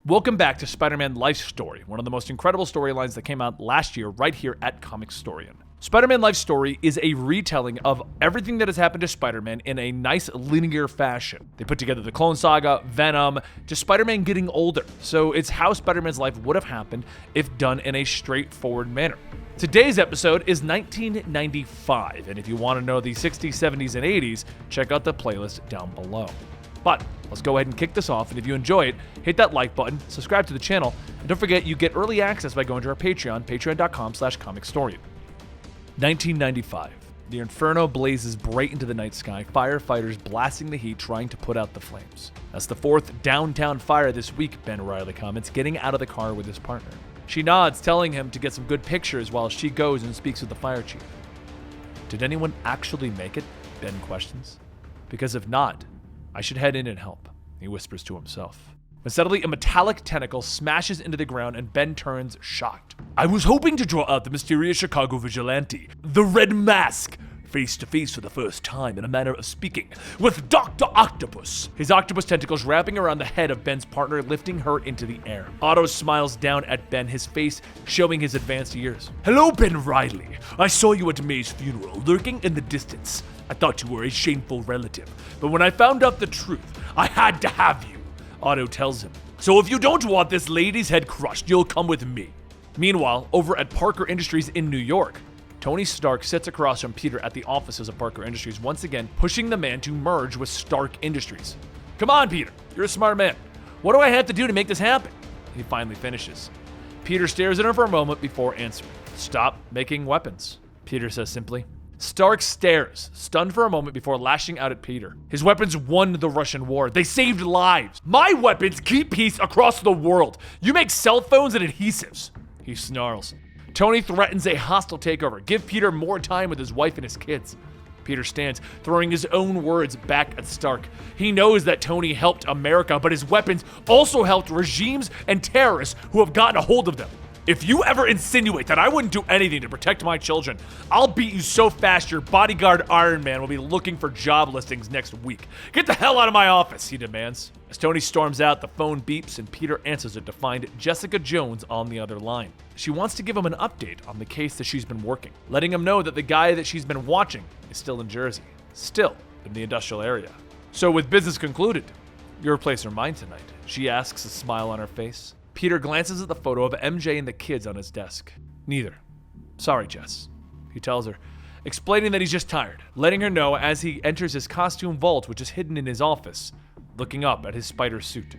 Welcome back to Spider-Man Life Story, one of the most incredible storylines that came out last year right here at Comicstorian. Spider-Man Life Story is a retelling of everything that has happened to Spider-Man in a nice linear fashion. They put together the Clone Saga, Venom, just Spider-Man getting older. So it's how Spider-Man's life would have happened if done in a straightforward manner. Today's episode is 1995, and if you want to know the 60s, 70s, and 80s, check out the playlist down below. But let's go ahead and kick this off, and if you enjoy it, hit that like button, subscribe to the channel, and don't forget you get early access by going to our Patreon, patreon.com/Comicstorian. 1995. The inferno blazes bright into the night sky, firefighters blasting the heat trying to put out the flames. That's the fourth downtown fire this week, Ben Reilly comments, getting out of the car with his partner. She nods, telling him to get some good pictures while she goes and speaks with the fire chief. Did anyone actually make it? Ben questions. Because if not, I should head in and help, he whispers to himself. When suddenly a metallic tentacle smashes into the ground and Ben turns shocked. I was hoping to draw out the mysterious Chicago vigilante, the Red Mask, face to face for the first time in a manner of speaking, with Dr. Octopus. His octopus tentacles wrapping around the head of Ben's partner, lifting her into the air. Otto smiles down at Ben, his face showing his advanced years. Hello, Ben Reilly. I saw you at May's funeral, lurking in the distance. I thought you were a shameful relative, but when I found out the truth, I had to have you, Otto tells him. So if you don't want this lady's head crushed, you'll come with me. Meanwhile, over at Parker Industries in New York, Tony Stark sits across from Peter at the offices of Parker Industries, once again pushing the man to merge with Stark Industries. Come on, Peter, you're a smart man. What do I have to do to make this happen? He finally finishes. Peter stares at him for a moment before answering. Stop making weapons, Peter says simply. Stark stares, stunned for a moment before lashing out at Peter. His weapons won the Russian war. They saved lives. My weapons keep peace across the world. You make cell phones and adhesives, he snarls. Tony threatens a hostile takeover. Give Peter more time with his wife and his kids. Peter stands, throwing his own words back at Stark. He knows that Tony helped America, but his weapons also helped regimes and terrorists who have gotten a hold of them. If you ever insinuate that I wouldn't do anything to protect my children, I'll beat you so fast your bodyguard Iron Man will be looking for job listings next week. Get the hell out of my office, he demands. As Tony storms out, the phone beeps and Peter answers it to find Jessica Jones on the other line. She wants to give him an update on the case that she's been working, letting him know that the guy that she's been watching is still in Jersey, still in the industrial area. So with business concluded, your place or mine tonight, she asks, a smile on her face. Peter glances at the photo of MJ and the kids on his desk. Neither. Sorry, Jess, he tells her, explaining that he's just tired, letting her know as he enters his costume vault, which is hidden in his office, looking up at his spider suit.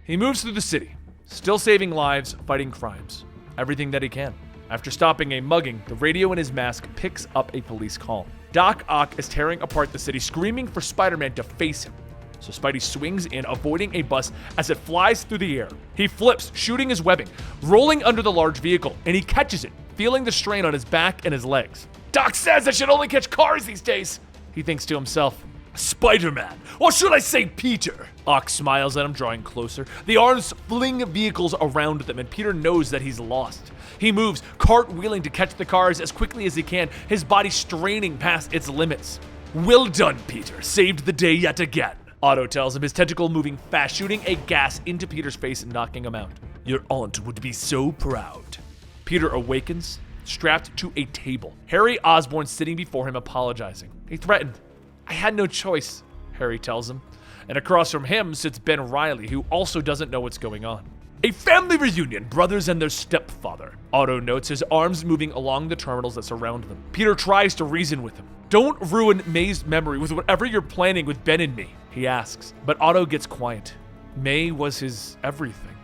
He moves through the city, still saving lives, fighting crimes, everything that he can. After stopping a mugging, the radio in his mask picks up a police call. Doc Ock is tearing apart the city, screaming for Spider-Man to face him. So Spidey swings in, avoiding a bus as it flies through the air. He flips, shooting his webbing, rolling under the large vehicle, and he catches it, feeling the strain on his back and his legs. Doc says I should only catch cars these days, he thinks to himself. Spider-Man, or should I say Peter? Ock smiles at him, drawing closer. The arms fling vehicles around them, and Peter knows that he's lost. He moves, cartwheeling to catch the cars as quickly as he can, his body straining past its limits. Well done, Peter. Saved the day yet again, Otto tells him, his tentacle moving fast, shooting a gas into Peter's face and knocking him out. Your aunt would be so proud. Peter awakens, strapped to a table. Harry Osborn sitting before him, apologizing. He threatened. I had no choice, Harry tells him. And across from him sits Ben Reilly, who also doesn't know what's going on. A family reunion, brothers and their stepfather, Otto notes, his arms moving along the terminals that surround them. Peter tries to reason with him. Don't ruin May's memory with whatever you're planning with Ben and me, he asks. But Otto gets quiet. May was his everything.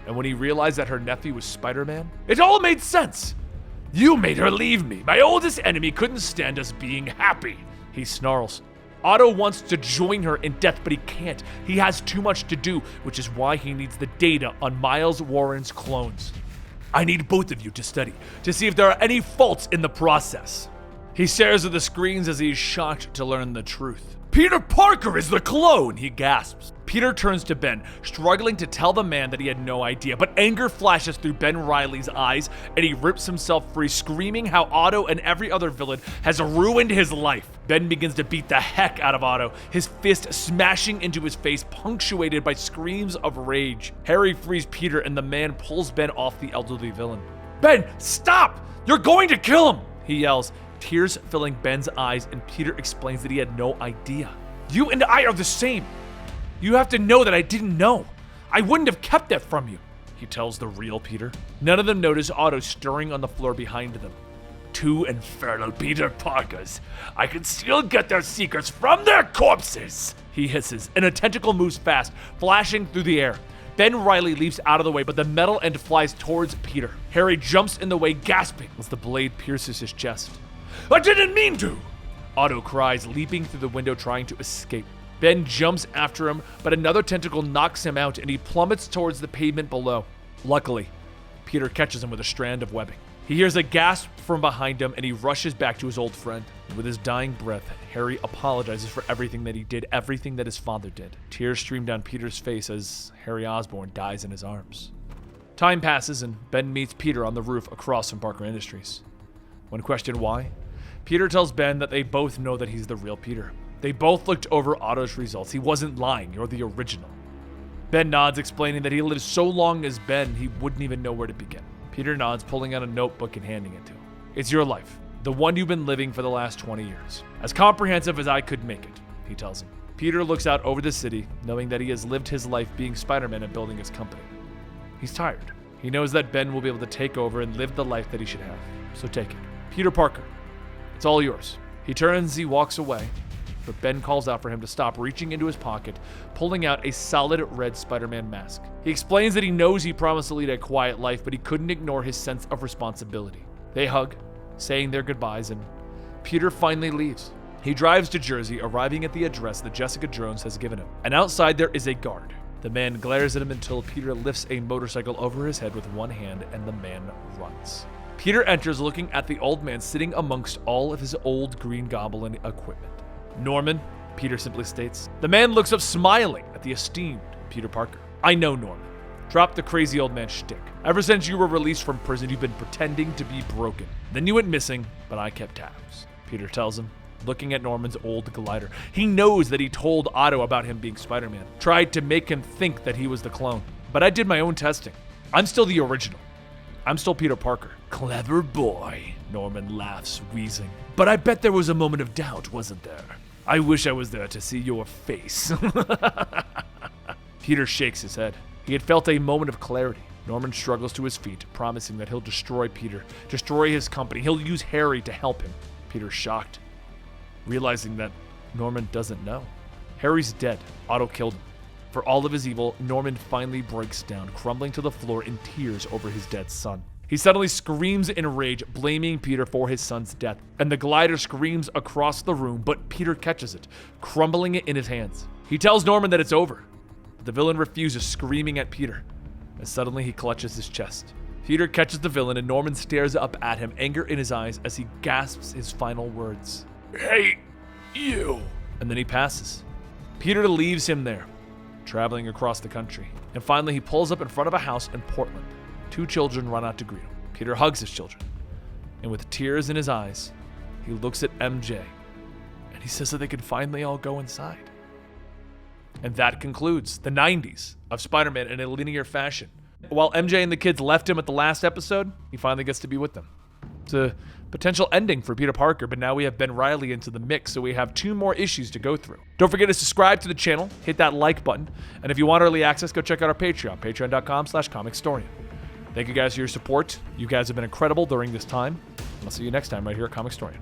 And when he realized that her nephew was Spider-Man, it all made sense. You made her leave me. My oldest enemy couldn't stand us being happy, he snarls. Otto wants to join her in death, but he can't. He has too much to do, which is why he needs the data on Miles Warren's clones. I need both of you to study, to see if there are any faults in the process. He stares at the screens as he is shocked to learn the truth. Peter Parker is the clone, he gasps. Peter turns to Ben, struggling to tell the man that he had no idea, but anger flashes through Ben Reilly's eyes and he rips himself free, screaming how Otto and every other villain has ruined his life. Ben begins to beat the heck out of Otto, his fist smashing into his face, punctuated by screams of rage. Harry frees Peter and the man pulls Ben off the elderly villain. "Ben, stop! You're going to kill him!" he yells, tears filling Ben's eyes, and Peter explains that he had no idea. "You and I are the same. You have to know that I didn't know. I wouldn't have kept that from you," he tells the real Peter. None of them notice Otto stirring on the floor behind them. "Two infernal Peter Parkers. I can still get their secrets from their corpses," he hisses, and a tentacle moves fast, flashing through the air. Ben Reilly leaps out of the way, but the metal end flies towards Peter. Harry jumps in the way, gasping as the blade pierces his chest. "I didn't mean to!" Otto cries, leaping through the window trying to escape. Ben jumps after him, but another tentacle knocks him out and he plummets towards the pavement below. Luckily, Peter catches him with a strand of webbing. He hears a gasp from behind him and he rushes back to his old friend. With his dying breath, Harry apologizes for everything that he did, everything that his father did. Tears stream down Peter's face as Harry Osborn dies in his arms. Time passes and Ben meets Peter on the roof across from Parker Industries. When questioned why, Peter tells Ben that they both know that he's the real Peter. They both looked over Otto's results. He wasn't lying. You're the original. Ben nods, explaining that he lived so long as Ben, he wouldn't even know where to begin. Peter nods, pulling out a notebook and handing it to him. "It's your life, the one you've been living for the last 20 years. As comprehensive as I could make it," he tells him. Peter looks out over the city, knowing that he has lived his life being Spider-Man and building his company. He's tired. He knows that Ben will be able to take over and live the life that he should have. So take it. "Peter Parker, it's all yours." He turns, he walks away. But Ben calls out for him to stop, reaching into his pocket, pulling out a solid red Spider-Man mask. He explains that he knows he promised to lead a quiet life, but he couldn't ignore his sense of responsibility. They hug, saying their goodbyes, and Peter finally leaves. He drives to Jersey, arriving at the address that Jessica Jones has given him. And outside there is a guard. The man glares at him until Peter lifts a motorcycle over his head with one hand, and the man runs. Peter enters, looking at the old man sitting amongst all of his old Green Goblin equipment. "Norman," Peter simply states. The man looks up, smiling at the esteemed Peter Parker. "I know, Norman. Drop the crazy old man shtick. Ever since you were released from prison, you've been pretending to be broken. Then you went missing, but I kept tabs," Peter tells him, looking at Norman's old glider. He knows that he told Otto about him being Spider-Man, tried to make him think that he was the clone. "But I did my own testing. I'm still the original. I'm still Peter Parker." "Clever boy," Norman laughs, wheezing. "But I bet there was a moment of doubt, wasn't there? I wish I was there to see your face." Peter shakes his head. He had felt a moment of clarity. Norman struggles to his feet, promising that he'll destroy Peter, destroy his company. He'll use Harry to help him. Peter's shocked, realizing that Norman doesn't know. Harry's dead. Otto killed him. For all of his evil, Norman finally breaks down, crumbling to the floor in tears over his dead son. He suddenly screams in rage, blaming Peter for his son's death, and the glider screams across the room, but Peter catches it, crumbling it in his hands. He tells Norman that it's over, but the villain refuses, screaming at Peter, and suddenly he clutches his chest. Peter catches the villain, and Norman stares up at him, anger in his eyes as he gasps his final words. "Hey, you!" And then he passes. Peter leaves him there, traveling across the country, and finally he pulls up in front of a house in Portland. Two children run out to greet him. Peter hugs his children, and with tears in his eyes, he looks at MJ, and he says that they can finally all go inside. And that concludes the 90s of Spider-Man in a linear fashion. While MJ and the kids left him at the last episode, he finally gets to be with them. It's a potential ending for Peter Parker, but now we have Ben Reilly into the mix, so we have 2 more issues to go through. Don't forget to subscribe to the channel, hit that like button, and if you want early access, go check out our Patreon, patreon.com/Comicstorian. Thank you guys for your support. You guys have been incredible during this time. I'll see you next time right here at Comicstorian.